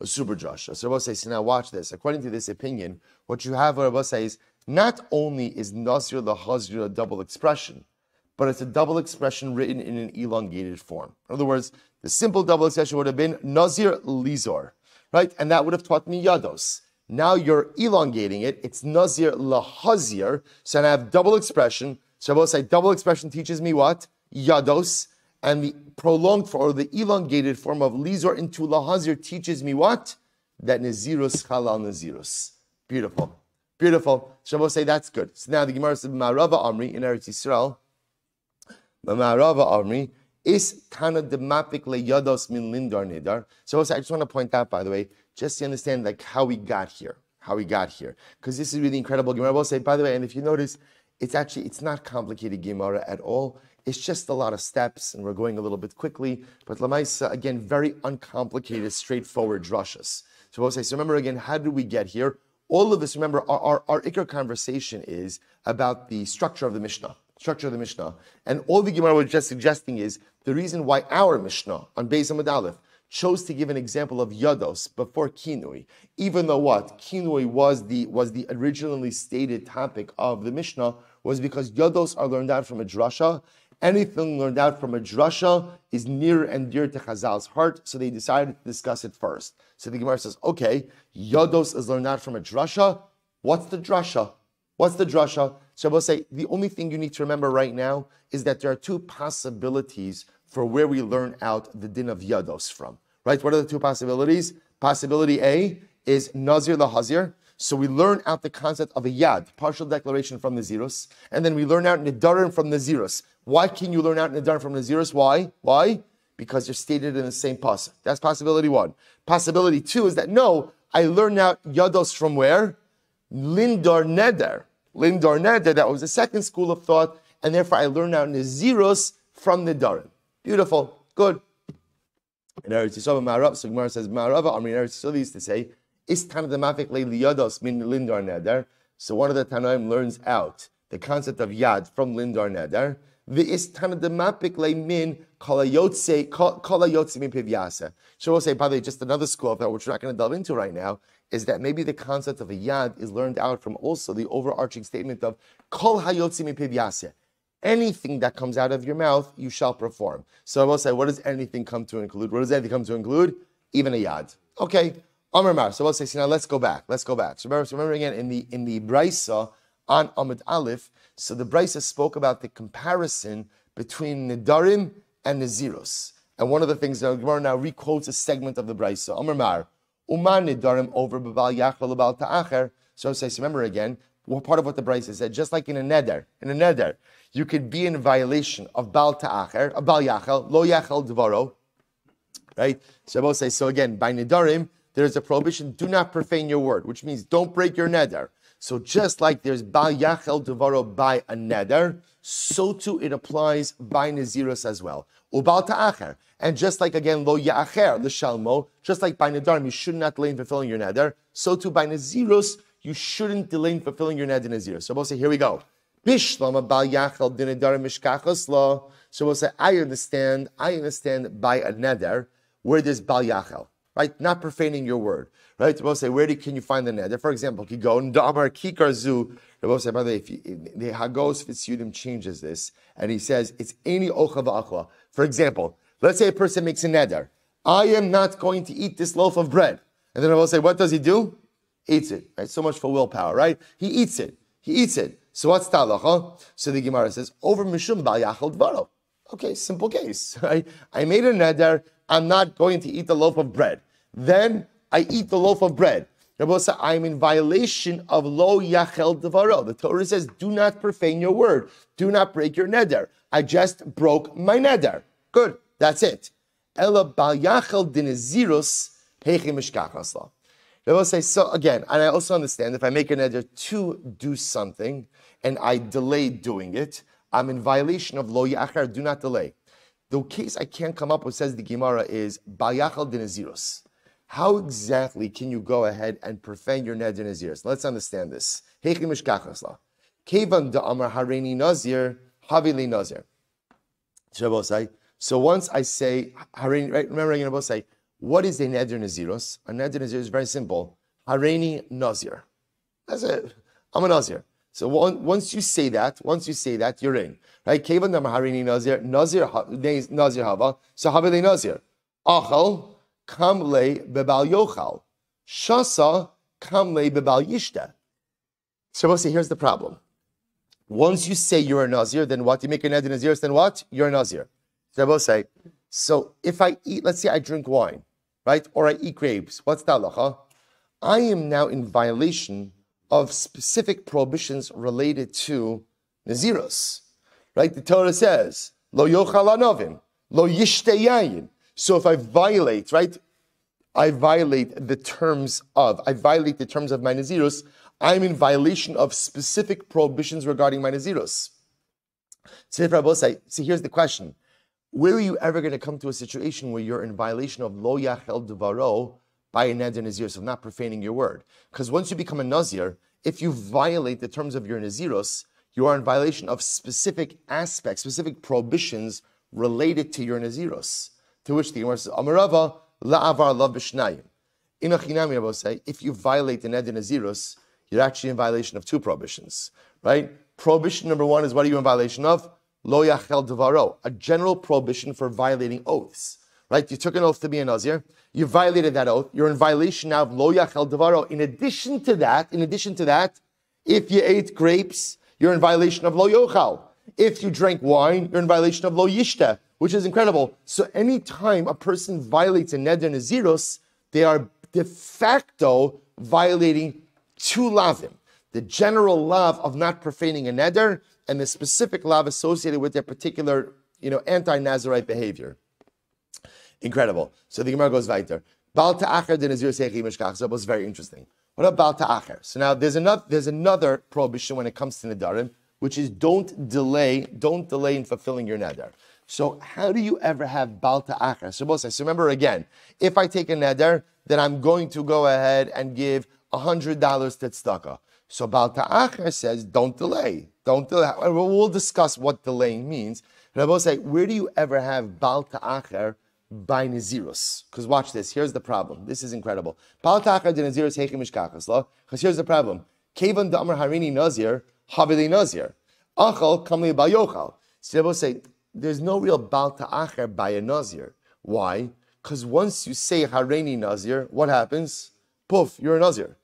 So Rabbi say, so now watch this. According to this opinion, what you have, Rabbi says, not only is Nazir lehazir a double expression, but it's a double expression written in an elongated form. In other words, the simple double expression would have been Nazir Lizor, right? And that would have taught me Yados. Now you're elongating it. It's Nazir Lahazir. So I have double expression. So I will say double expression teaches me what? Yados. And the prolonged or the elongated form of Lizor into Lahazir teaches me what? That Nazirus Halal Nazirus. Beautiful. So I will say that's good. So now the Gemara says, Ma'arava Amri in Eretz Yisrael. Ma'arava Amri. Is Tana demapik le yados min lindar nidar. So I just want to point out, by the way, just to understand like how we got here. Because this is really incredible. Gemara will say, by the way, and if you notice, it's not complicated Gemara at all. It's just a lot of steps, and we're going a little bit quickly. But Lamaisa, again, very uncomplicated, straightforward drashas. So we'll say, so remember again, how did we get here? All of this, remember, our Ikar conversation is about the structure of the Mishnah. And all the Gemara was just suggesting is the reason why our Mishnah on Beis Amud Aleph chose to give an example of Yados before Kinui, even though what? Kinui was the originally stated topic of the Mishnah, was because Yados are learned out from a drasha. Anything learned out from a drasha is near and dear to Chazal's heart, so they decided to discuss it first. So the Gemara says, okay, Yados is learned out from a drasha. What's the drasha? So I will say, the only thing you need to remember right now is that there are two possibilities for where we learn out the din of Yados from. Right? What are the two possibilities? Possibility A is Nazir lahazir. So we learn out the concept of a Yad, partial declaration from the Zirus, and then we learn out Nedarim from the Zirus. Why can you learn out Nedarim from the Zirus? Why? Because they're stated in the same pasuk. That's possibility one. Possibility two is that no, I learn out Yados from where? Lindar Neder, that was the second school of thought, and therefore I learn out Nezirus from Nedarim. Beautiful, good. In Eretz Yisrael, Ma'arav, so Gemara says, Ma'arava, Amri Eretz Yisrael used to say, Is Tana Demafik Le Liyados min Lindar Neder. So one of the Tanaim learns out the concept of Yad from Lindar Neder. Is Tana Demafik Le min Kolayotse min Pivyasa. So we'll say, by the way, just another school of thought, which we're not going to delve into right now, is that maybe the concept of a Yad is learned out from also the overarching statement of Kol Hayotse min Pivyasa. Anything that comes out of your mouth, you shall perform. So I will say, what does anything come to include? What does anything come to include? Even a Yad. Okay. Amar Mar. So we'll say, now let's go back. So remember again, in the Braisa on Amud Aleph, so the Braisa spoke about the comparison between Nedarim and Nezirus. And one of the things that Gemara now requotes a segment of the Braisa. Amar Mar. Uman Nedarim over B'Bal Yachal B'Bal Ta'acher. So remember again, part of what the Braisa said, just like in a neder, you could be in violation of Bal Ta'acher, of Bal Yachal, Lo Yachal Devaro, right? So I will say, so again, by Nedarim, there is a prohibition, do not profane your word, which means don't break your neder. So just like there's Bal Yachal Devaro by a neder, so too it applies by Nezirus as well. Ubal Ta'acher. And just like again, Lo Ya'acher, the Shalmo, just like by Nedarim, you should not delay in fulfilling your neder, so too by Nezirus, you shouldn't delay in fulfilling your neder Nezirus. So we'll say, here we go. Bishlama Bal Yachal Din Nedarim Mishkachos Lo. So we'll say, I understand by a neder where there's Bal Yachal. Right? Not profaning your word. Right? We'll say, where can you find the neder? For example, you go in Damar Kikar Zu. We'll say, by the way, if the Hagos Fitzyudim changes this, and he says, it's any ocha v'achla. For example, let's say a person makes a neder. I am not going to eat this loaf of bread. And then I will say, what does he do? Eats it. Right? So much for willpower, right? He eats it. So what's the halacha? So the Gemara says, over Mishum Bal Yachal Dvaro. Okay, simple case. Right? I made a neder. I'm not going to eat the loaf of bread. Then I eat the loaf of bread. Rabbi says, I'm in violation of Lo Yachel Devaro. The Torah says, do not profane your word. Do not break your neder. I just broke my neder. Good. That's it. Ela Bal Yachel Din Nezirus Heichi Mishkachas Lo. Rabbi says, so again, and I also understand if I make a neder to do something and I delay doing it, I'm in violation of Lo Yachar, do not delay. The case I can't come up with, says the Gemara, is Bal Yachal Din Nezirus. How exactly can you go ahead and profane your neder Nezirus? Let's understand this. Heichi Mishkachas Lo. Kevan da'amar hareini nazir, havili nazir. So once I say, hareini, right, remember I'm going to say, what is a neder Nezirus? A neder Nezirus is very simple. Hareini nazir. That's it. I'm a nazir. So once you say that, you're in. Right? Kevan da'amar hareini nazir, nazir hava, so havili nazir. Achal, kamle bebal yochal. Shasa, kamle bebal yishta. So we'll say, here's the problem. Once you say you're a nazir, then what? You make a neder Nazir, then what? You're a nazir. So we'll say, so if I eat, let's say I drink wine, right? Or I eat grapes. What's the halacha? I am now in violation of specific prohibitions related to Nazirus. Right? The Torah says, Lo yochal anovim. Lo yishteyayin. So if I violate, right? I violate the terms of my Nazirus, I'm in violation of specific prohibitions regarding my Nazirus. So here's the question. Where are you ever going to come to a situation where you're in violation of lo yachel devaro by a neder nazirus, of not profaning your word? Because once you become a nazir, if you violate the terms of your nazirus, you are in violation of specific aspects, specific prohibitions related to your nazirus. To which the Gemara says, Amarava la'avar lav b'shnayim. In a chinami, I will say, if you violate the neder nazirus, you're actually in violation of two prohibitions, right? Prohibition number one is, what are you in violation of? Lo yachel devaro, a general prohibition for violating oaths, right? You took an oath to be a nazir, you violated that oath, you're in violation now of lo yachel devaro. In addition to that, if you ate grapes, you're in violation of lo yochal. If you drank wine, you're in violation of lo yishta, which is incredible. So anytime a person violates a neder nazirus, they are de facto violating two lavim. The general lav of not profaning a neder, and the specific lav associated with their particular, anti-Nazirite behavior. Incredible. So the Gemara goes weiter. Bal ta'acher de nazir seichi mishkach. So it was very interesting. What about bal ta'acher? So now there's another prohibition when it comes to Nedarim, which is don't delay in fulfilling your neder. So how do you ever have bal ta'acher? So remember again, if I take a neder, then I'm going to go ahead and give $100 to tzedakah. So Baal Ta'acher says, don't delay. We'll discuss what delaying means. But I will say, where do you ever have Baal Ta'acher by Nazirus? Because watch this, here's the problem. This is incredible. Baal Ta'acher de Nazirus heichi mishkachas lo. Because here's the problem. Kevan da'amar harini nazir, havili nazir. Achal kamli bal yochal. So I will say, there's no real Baal Ta'acher by a nazir. Why? Because once you say harini nazir, what happens? Poof, you're a nazir.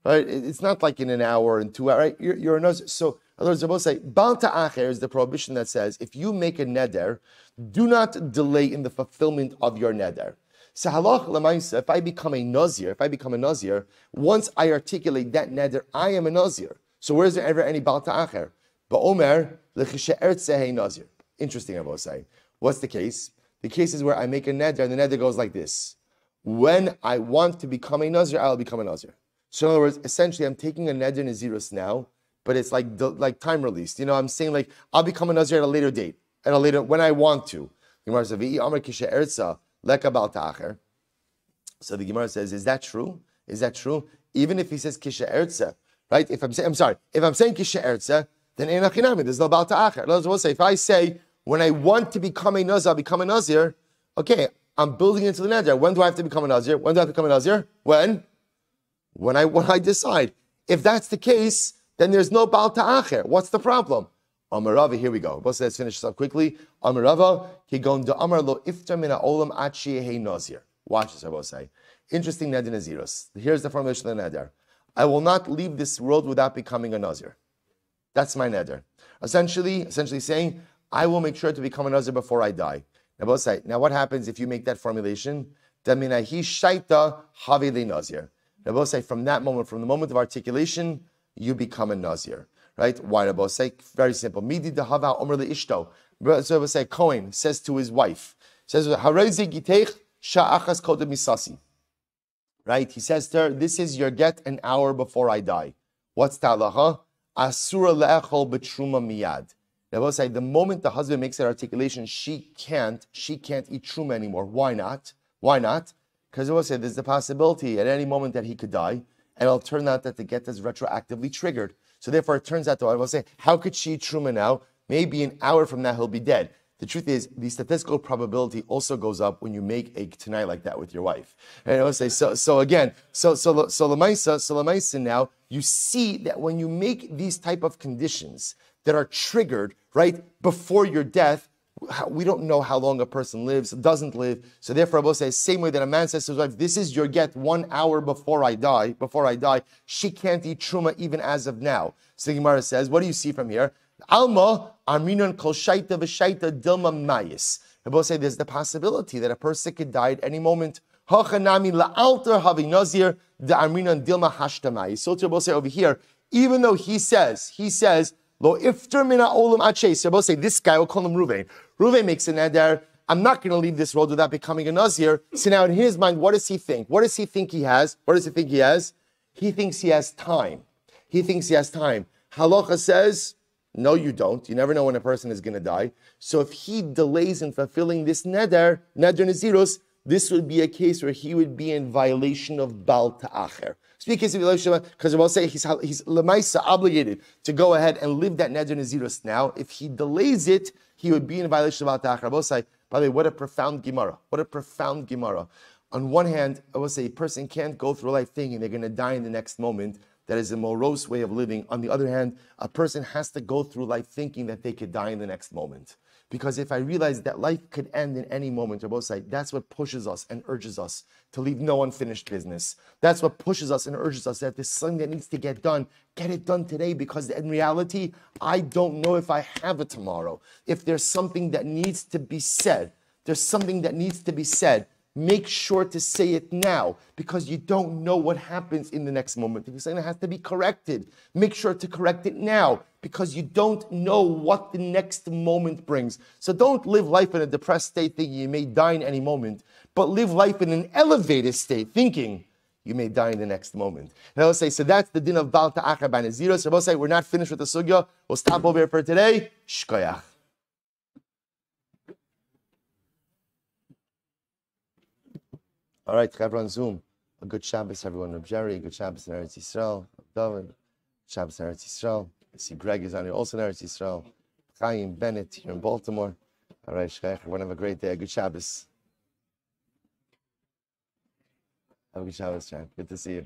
Right? It's not like in an hour or in 2 hours, right? You're a nazir. So, in other words, I will say, Baal Ta'acher is the prohibition that says, if you make a neder, do not delay in the fulfillment of your neder. So, halach l'maisa, if I become a nazir, once I articulate that neder, I am a nazir. So, where is there ever any Baal Ta'acher? Ba'omer l'chishe eretzeh nazir. Interesting, I will say. What's the case? The case is where I make a neder, and the neder goes like this. When I want to become a nazir, I'll become a nazir. So in other words, essentially, I'm taking a neder nazirus now, but it's like time released. I'm saying like I'll become a nazir at a later date, when I want to. The Gemara says, so the Gemara says, is that true? Even if he says kisha erza, right? If I'm saying kisha erza, then enachinami, there's no Baal Ta'acher. We'll say, if I say when I want to become a nazir, I'll become a nazir. Okay, I'm building into the neder. When do I have to become a nazir? When I decide. If that's the case, then there's no Baal Ta'acher. What's the problem? Amarava, here we go. Let's finish this up quickly. Amarava, kigon da amar lo iftar min ha'olam ad sheyeh nazir. Watch this, I will say. Interesting neder nazirus. Here's the formulation of the neder. I will not leave this world without becoming a nazir. That's my neder. Essentially saying, I will make sure to become a nazir before I die. Now what happens if you make that formulation? Daminahi shaita havili nazir. Rabbi say from that moment, from the moment of articulation, you become a nazir, right? Why Rabbi say? Very simple. Midi dehava omer leishto. So Rabbi say Cohen says to his wife, says harezi giteich sha'achas kodem misasi. Right? He says to her, this is your get an hour before I die. What's ta'alacha? Asura le'echol betruma miyad. Rabbi say the moment the husband makes that articulation, she can't eat truma anymore. Why not? Because it will say there's the possibility at any moment that he could die, and it'll turn out that the get is retroactively triggered. So therefore, it turns out that I will say, how could she eat truma now? Maybe an hour from now he'll be dead. The truth is, the statistical probability also goes up when you make a tonight like that with your wife. And I will say, so Lamaisa now, you see that when you make these type of conditions that are triggered right before your death, we don't know how long a person lives, doesn't live. So therefore, I will say, same way that a man says to his wife, this is your get 1 hour before I die, she can't eat truma even as of now. So the Gemara says, what do you see from here? Alma, Aminan kol shaita v'shaita dilma mayis. I will say, there's the possibility that a person could die at any moment. Hachanami la'alter havi nazir da'aminan dilma hashta mayis. So I will say over here, even though he says, Lo iftar mina olam ache. So I will say, this guy, we'll call him Ruvain. Ruvain makes a neder. I'm not going to leave this world without becoming a Nazir. So now in his mind, what does he think? What does he think he has? What does he think he has? He thinks he has time. He thinks he has time. Halacha says, no, you don't. You never know when a person is going to die. So if he delays in fulfilling this neder Nazirus, this would be a case where he would be in violation of Bal Ta'acher. Speaking of violation, because we'll say he's Lemaisa obligated to go ahead and live that neder Nazirus now. If he delays it, he would be in violation of Bal Ta'acher. I will say, by the way, what a profound Gemara. What a profound Gemara. On one hand, I will say a person can't go through life thinking they're going to die in the next moment. That is a morose way of living. On the other hand, a person has to go through life thinking that they could die in the next moment. Because if I realize that life could end in any moment, that's what pushes us and urges us to leave no unfinished business. That's what pushes us and urges us that if there's something that needs to get done, get it done today. Because in reality, I don't know if I have it tomorrow. If there's something that needs to be said, make sure to say it now, because you don't know what happens in the next moment. If you're saying it has to be corrected, make sure to correct it now, because you don't know what the next moment brings. So don't live life in a depressed state thinking you may die in any moment, but live life in an elevated state thinking you may die in the next moment. And I will say, so that's the din of Bal Ta'acher by Nazirus. So I will say, we're not finished with the sugya. We'll stop over here for today. Shkoyach. All right, Chaver on Zoom. A good Shabbos, everyone. Reb Jerry, good Shabbos in Eretz Yisrael. David, Shabbos in Eretz Yisrael. I see Greg is on here, also in Eretz Yisrael. Chaim Bennett here in Baltimore. All right, Shkoyach, everyone have a great day. A good Shabbos. Have a good Shabbos, Chan. Good to see you.